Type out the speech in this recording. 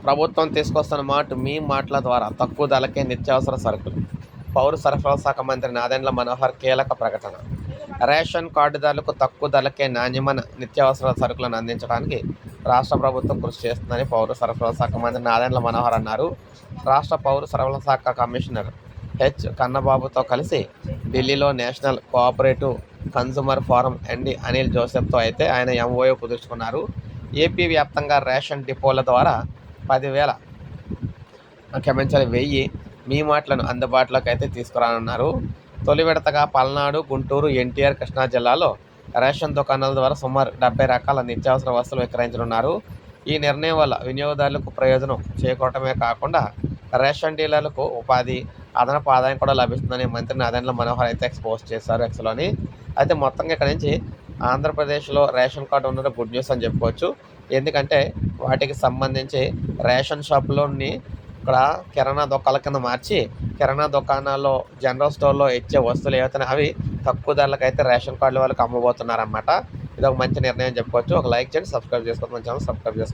ప్రభుత్వం తీసుకొస్తున్న మాట మీ మాటల ద్వారా తక్కువ ధరలకే నిత్యావసర సరుకులు. పౌర సరఫరాల శాఖ మంత్రి నాదెండ్ల మనోహర్ కీలక ప్రకటన. రేషన్ కార్డుదారులకు తక్కువ ధరలకే నాణ్యమైన నిత్యావసర సరుకులను అందించడానికి రాష్ట్ర ప్రభుత్వం కృషి చేస్తుందని పౌర సరఫరాల శాఖ మంత్రి నాదెండ్ల మనోహర్ అన్నారు. రాష్ట్ర పౌర సరఫరాల శాఖ కమిషనర్ కన్నబాబుతో కలిసి ఢిల్లీలో national cooperative consumer forum MD Anil జోసెఫ్తో అయితే ఆయన ఎంఓయూ కుదుర్చుకున్నారు. ఏపీ వ్యాప్తంగా రేషన్ డిపోల ద్వారా 10,000 1000 మీ మాటలను అందుబాటులోకి అయితే తీసుకురానున్నారు. తొలి విడతగా పల్నాడు, గుంటూరు, ఎన్టీఆర్, కృష్ణా జిల్లాలో రేషన్ దుకాణాల ద్వారా సుమారు 70 రకాల నిత్యావసర వస్తువులు విక్రయించనున్నారు. ఈ నిర్ణయం వల్ల వినియోగదారులకు ప్రయోజనం చేకూరటమే కాకుండా రేషన్ డీలర్లకు ఉపాధి, అదనపు ఆదాయం కూడా లభిస్తుందని మంత్రి నాదెండ్ల మనోహర్ అయితే పోస్ట్ చేశారు ఎక్స్లోని. అయితే మొత్తంగా ఇక్కడ నుంచి ఆంధ్రప్రదేశ్లో రేషన్ కార్డు ఉండడం గుడ్ న్యూస్ అని చెప్పుకోవచ్చు. ఎందుకంటే వాటికి సంబంధించి రేషన్ షాపులోని ఇక్కడ కిరాణా దుకాణాల కింద మార్చి కిరాణా దుకాణాల్లో జనరల్ స్టోర్లో ఇచ్చే వస్తువులు ఏవైతే అవి తక్కువ ధరలకు అయితే రేషన్ కార్డుల వాళ్ళకి అమ్మబోతున్నారన్నమాట. ఇది ఒక మంచి నిర్ణయం చెప్పుకోవచ్చు. ఒక లైక్ చేయండి, సబ్స్క్రైబ్ చేసుకోండి, మన ఛానల్ సబ్స్క్రైబ్ చేసుకోండి.